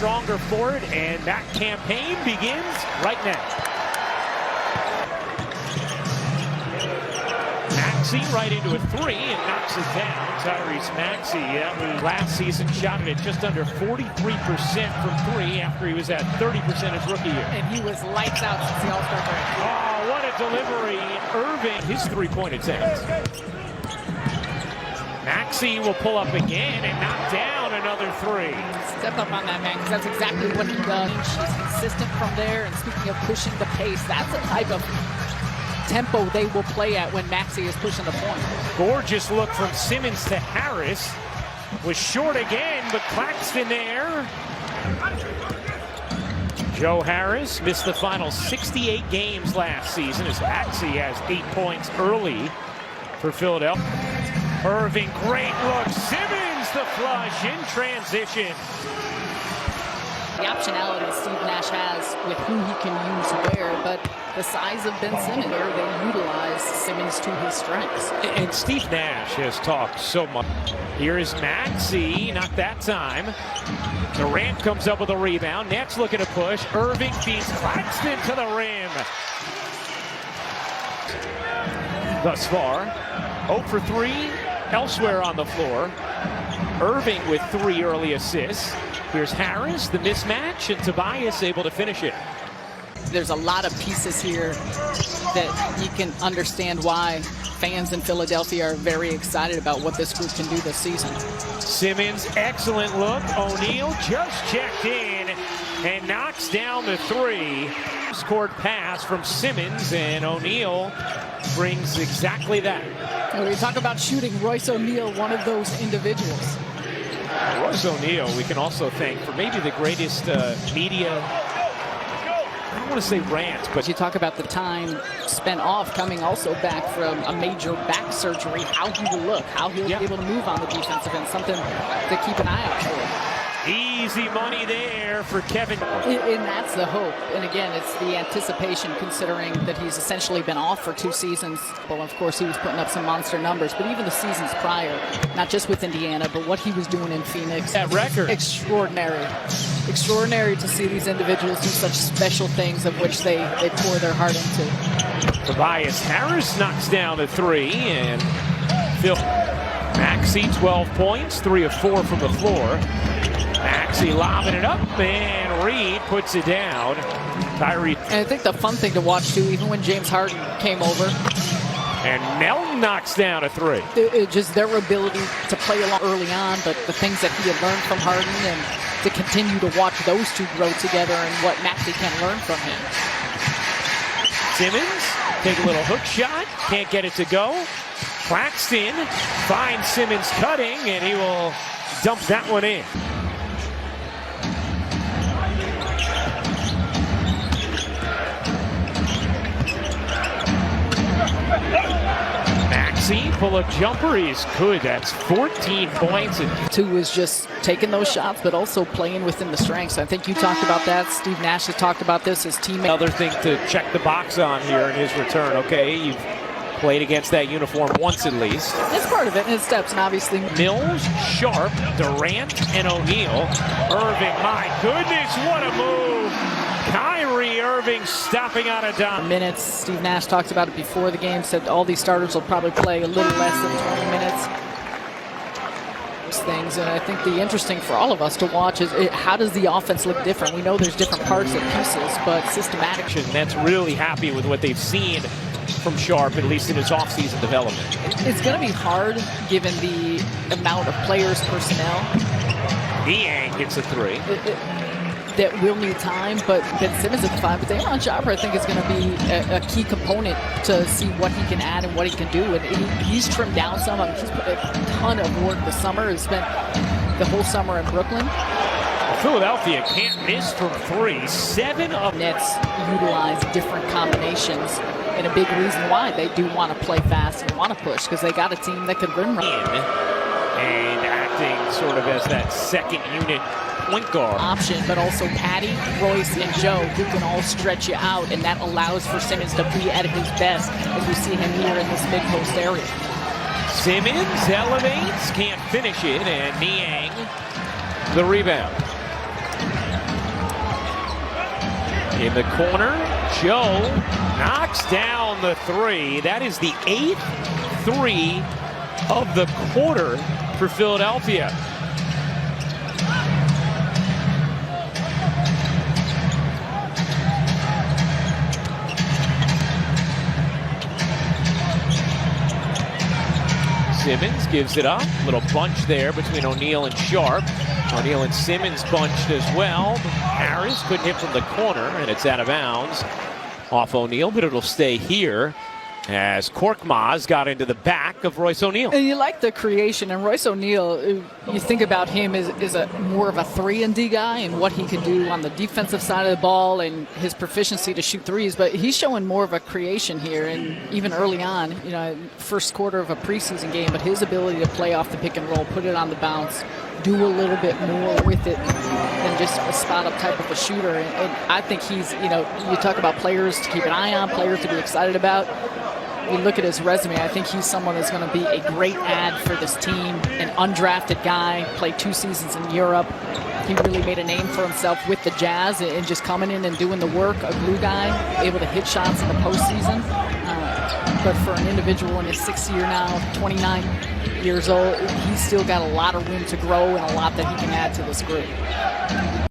stronger for it, and that campaign begins right now. Maxey right into a three and knocks it down. Tyrese Maxey, that was last season, shot it at just under 43% from three after he was at 30% his rookie year. And he was lights out since the All-Star break. Oh, what a delivery. Irving, his three-point attempt. Maxey will pull up again and knock down another three. Step up on that, man, because that's exactly what he does. He's consistent from there, and speaking of pushing the pace, that's the type of tempo they will play at when Maxey is pushing the point. Gorgeous look from Simmons to Harris. Was short again, but Claxton there. Joe Harris missed the final 68 games last season as Maxey has 8 points early for Philadelphia. Irving, great look. Simmons, the flush in transition. The optionality Steve Nash has with who he can use where, but the size of Ben Simmons, they utilize Simmons to his strengths. And Steve Nash has talked so much. Here is Maxey, not that time. Durant comes up with a rebound. Nets looking to push. Irving feeds Claxton to the rim. Thus far, 0 for 3 elsewhere on the floor. Irving with 3 early assists. Here's Harris, the mismatch, and Tobias able to finish it. There's a lot of pieces here that you can understand why fans in Philadelphia are very excited about what this group can do this season. Simmons, excellent look. O'Neal just checked in and knocks down the three. Scored pass from Simmons, and O'Neal brings exactly that. When we talk about shooting, Royce O'Neal, one of those individuals. Royce O'Neal, we can also thank for maybe the greatest media, I don't want to say rant, but you talk about the time spent off coming also back from a major back surgery, how he will look, how he'll be able to move on the defensive end, something to keep an eye out for. Easy money there for Kevin. And that's the hope. And again, it's the anticipation considering that he's essentially been off for 2 seasons. Well, of course, he was putting up some monster numbers, but even the seasons prior, not just with Indiana, but what he was doing in Phoenix. That record. Extraordinary. Extraordinary to see these individuals do such special things of which they pour their heart into. Tobias Harris knocks down a three, and Phil Maxey, 12 points, 3 of 4 from the floor. Maxey lobbing it up, and Reed puts it down. Tyree. And I think the fun thing to watch, too, even when James Harden came over. And Melton knocks down a three. Just their ability to play along early on, but the things that he had learned from Harden, and to continue to watch those two grow together and what Maxey can learn from him. Simmons, take a little hook shot, can't get it to go. Claxton finds Simmons cutting, and he will dump that one in. Maxey, pull-up jumper, he's good. That's 14 points. And 2 is just taking those shots, but also playing within the strengths. I think you talked about that. Steve Nash has talked about this, his teammate. Another thing to check the box on here in his return. Okay, you've played against that uniform once at least. That's part of it, and it steps, and obviously. Mills, Sharp, Durant, and O'Neal. Irving, my goodness, what a move. Kyrie Irving stopping on a dime. Minutes. Steve Nash talked about it before the game, said all these starters will probably play a little less than 20 minutes. Those things, and I think the interesting for all of us to watch is how does the offense look different? We know there's different parts and pieces, but systematic. That's really happy with what they've seen from Sharp, at least in his offseason development. It's going to be hard given the amount of players, personnel. Niang gets a three. That will need time, but Ben Simmons at the 5. But Damon Chopper, I think, is going to be a key component to see what he can add and what he can do. And he's trimmed down some. I mean, he's put a ton of work this summer. He's spent the whole summer in Brooklyn. Philadelphia can't miss from 3. 7 of Nets utilize different combinations, and a big reason why they do want to play fast and want to push, because they got a team that could rim run. And acting sort of as that second unit point guard option, but also Patty, Royce, and Joe, who can all stretch you out, and that allows for Simmons to be at his best as we see him here in this mid-post area. Simmons elevates, can't finish it, and Niang the rebound. In the corner, Joe knocks down the three. That is the 8th three of the quarter for Philadelphia. Simmons gives it up. Little bunch there between O'Neal and Sharp. O'Neal and Simmons bunched as well. Harris couldn't hit from the corner, and it's out of bounds off O'Neal, but it'll stay here as Korkmaz got into the back of Royce O'Neal. And you like the creation, and Royce O'Neal, you think about him as a more of a 3-and-D guy and what he can do on the defensive side of the ball and his proficiency to shoot threes, but he's showing more of a creation here, and even early on, you know, first quarter of a preseason game, but his ability to play off the pick and roll, put it on the bounce, do a little bit more with it than just a spot-up type of a shooter. And I think he's, you know, you talk about players to keep an eye on, players to be excited about. You look at his resume, I think he's someone that's going to be a great add for this team. An undrafted guy, played 2 seasons in Europe. He really made a name for himself with the Jazz and just coming in and doing the work. A glue guy, able to hit shots in the postseason. But for an individual in his 6th year now, 29 years old, he's still got a lot of room to grow and a lot that he can add to this group.